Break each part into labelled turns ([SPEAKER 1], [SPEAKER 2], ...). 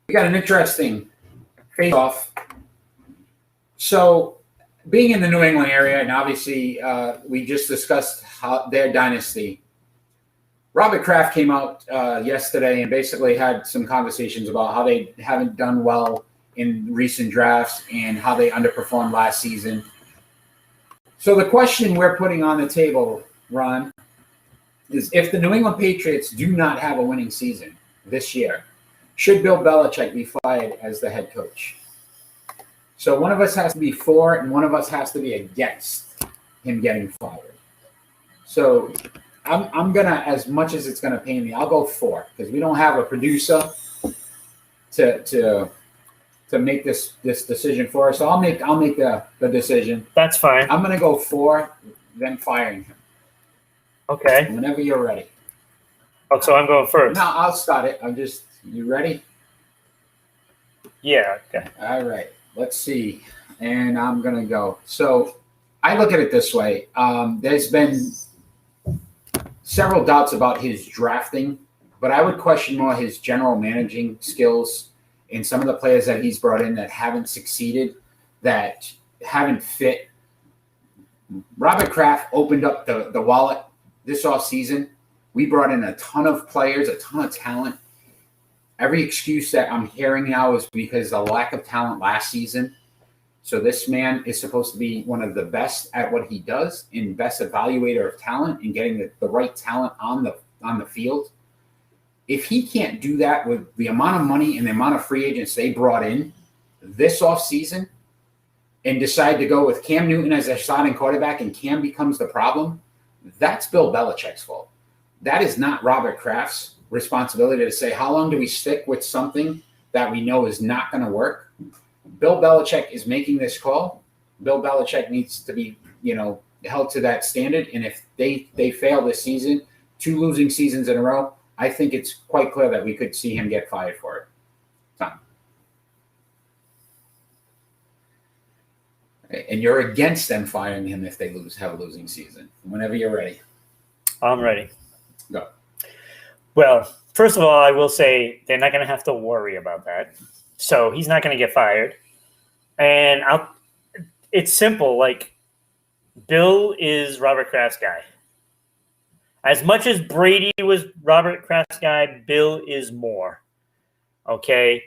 [SPEAKER 1] We got an interesting face-off. So, being in the New England area, and obviously we just discussed their dynasty. Robert Kraft came out yesterday and basically had some conversations about how they haven't done well in recent drafts and how they underperformed last season. So the question we're putting on the table, Ron, is if the New England Patriots do not have a winning season this year, should Bill Belichick be fired as the head coach? So one of us has to be for and one of us has to be against him getting fired. So I'm gonna, as much as it's gonna pain me, I'll go for, because we don't have a producer to make this decision for us. So I'll make the decision.
[SPEAKER 2] That's fine.
[SPEAKER 1] I'm gonna go for them firing him.
[SPEAKER 2] Okay.
[SPEAKER 1] Whenever you're ready.
[SPEAKER 2] Oh, so I'm going first.
[SPEAKER 1] No, I'll start it. You ready?
[SPEAKER 2] Yeah. Okay.
[SPEAKER 1] All right. Let's see. And I'm gonna go. So I look at it this way. There's been several doubts about his drafting, but I would question more his general managing skills and some of the players that he's brought in that haven't succeeded, that haven't fit. Robert Kraft opened up the wallet this offseason. We brought in a ton of players, a ton of talent. Every excuse that I'm hearing now is because of the lack of talent last season. So this man is supposed to be one of the best at what he does and best evaluator of talent and getting the right talent on the field. If he can't do that with the amount of money and the amount of free agents they brought in this offseason and decide to go with Cam Newton as their starting quarterback and Cam becomes the problem, that's Bill Belichick's fault. That is not Robert Kraft's responsibility to say, how long do we stick with something that we know is not going to work? Bill Belichick is making this call. Bill Belichick needs to be, held to that standard. And if they fail this season, 2 losing seasons in a row, I think it's quite clear that we could see him get fired for it. Tom. And you're against them firing him if they have a losing season. Whenever you're ready.
[SPEAKER 2] I'm ready.
[SPEAKER 1] Go.
[SPEAKER 2] Well, first of all, I will say they're not going to have to worry about that. So he's not going to get fired. And it's simple. Like, Bill is Robert Kraft's guy. As much as Brady was Robert Kraft's guy, Bill is more. Okay?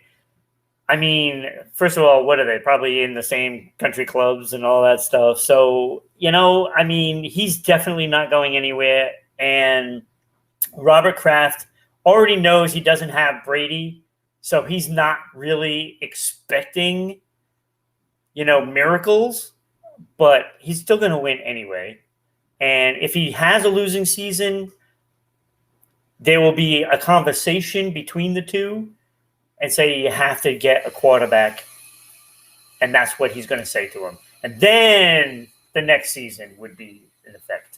[SPEAKER 2] I mean, first of all, what are they? Probably in the same country clubs and all that stuff. So, he's definitely not going anywhere. And Robert Kraft already knows he doesn't have Brady, so he's not really expecting, miracles, but he's still going to win anyway. And if he has a losing season, there will be a conversation between the two and say you have to get a quarterback, and that's what he's going to say to him. And then the next season would be in effect.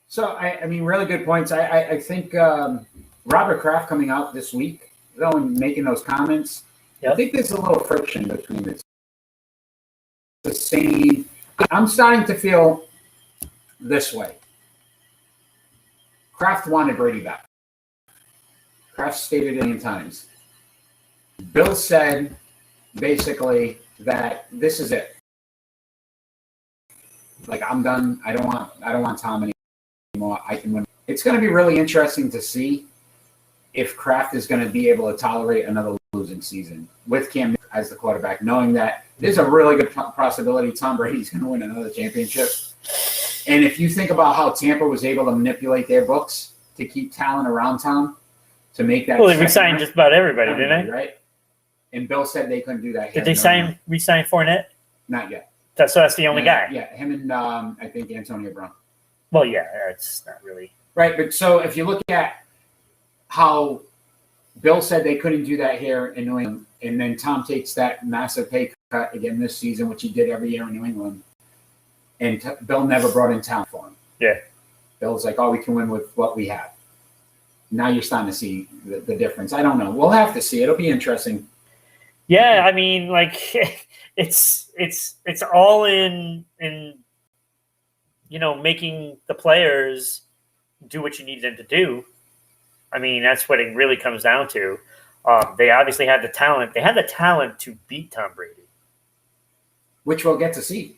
[SPEAKER 1] So, really good points. I think Robert Kraft coming out this week, though, and making those comments, yep. I think there's a little friction between the same. I'm starting to feel this way. Kraft wanted Brady back. Kraft stated it many times. Bill said, basically, that this is it. Like, I'm done. I don't want Tom anymore. I can win. It's going to be really interesting to see if Kraft is going to be able to tolerate another losing season with Cam as the quarterback, knowing that there's a really good possibility Tom Brady's going to win another championship. And if you think about how Tampa was able to manipulate their books to keep talent around Tom to make that.
[SPEAKER 2] Well, they re-signed just about everybody, didn't they?
[SPEAKER 1] Right. And Bill said they couldn't do that.
[SPEAKER 2] Did they re-sign Fournette?
[SPEAKER 1] Not yet.
[SPEAKER 2] That's the only guy.
[SPEAKER 1] Yeah, him and I think Antonio Brown.
[SPEAKER 2] Well, yeah, it's not really.
[SPEAKER 1] Right, but so if you look at how Bill said they couldn't do that here in New England, and then Tom takes that massive pay cut again this season, which he did every year in New England, and Bill never brought in talent for him.
[SPEAKER 2] Yeah.
[SPEAKER 1] Bill's like, we can win with what we have. Now you're starting to see the difference. I don't know. We'll have to see. It'll be interesting.
[SPEAKER 2] Yeah, it's all in making the players do what you need them to do. That's what it really comes down to. They obviously had the talent. They had the talent to beat Tom Brady.
[SPEAKER 1] Which we'll get to see.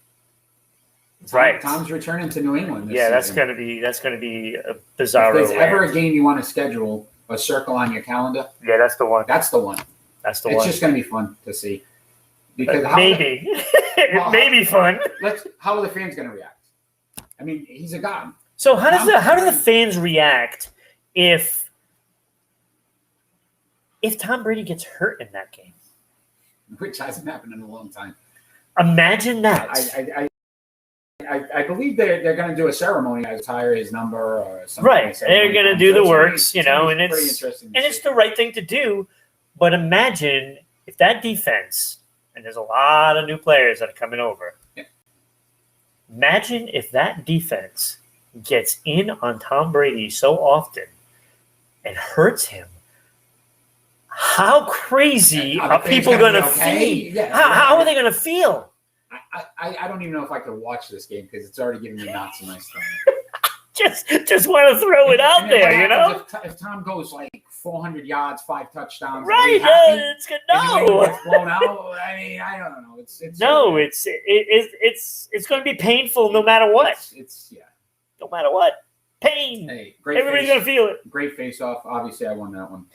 [SPEAKER 2] Right.
[SPEAKER 1] Tom's returning to New England this
[SPEAKER 2] Yeah,
[SPEAKER 1] season.
[SPEAKER 2] that's gonna be a bizarre.
[SPEAKER 1] If there's ever a game you want to schedule, a circle on your calendar.
[SPEAKER 2] Yeah, that's the one.
[SPEAKER 1] That's the one.
[SPEAKER 2] That's the
[SPEAKER 1] it's
[SPEAKER 2] one.
[SPEAKER 1] just going to be fun to see. Because
[SPEAKER 2] Maybe it may be fun.
[SPEAKER 1] How are the fans going to react? I mean, he's a god.
[SPEAKER 2] So how do the fans react if Tom Brady gets hurt in that game?
[SPEAKER 1] Which hasn't happened in a long time.
[SPEAKER 2] Imagine that.
[SPEAKER 1] I believe they're going to do a ceremony. I retire his number or something.
[SPEAKER 2] Right, they're going to do the works, and
[SPEAKER 1] it's
[SPEAKER 2] it's the right thing to do. But imagine if that defense, and there's a lot of new players that are coming over.
[SPEAKER 1] Yeah.
[SPEAKER 2] Imagine if that defense gets in on Tom Brady so often and hurts him. How crazy are people going to feel?
[SPEAKER 1] Yeah,
[SPEAKER 2] how are they going to feel?
[SPEAKER 1] I don't even know if I could watch this game because it's already giving me knots in my stomach.
[SPEAKER 2] just want to throw it out there,
[SPEAKER 1] If Tom goes like 400 yards, 5 touchdowns,
[SPEAKER 2] right?
[SPEAKER 1] It's
[SPEAKER 2] good.
[SPEAKER 1] No, gets blown out. I mean, I don't know.
[SPEAKER 2] It's going to be painful no matter what.
[SPEAKER 1] It's
[SPEAKER 2] no matter what, pain.
[SPEAKER 1] Hey, great.
[SPEAKER 2] Everybody's going to feel it.
[SPEAKER 1] Great face off. Obviously, I won that one.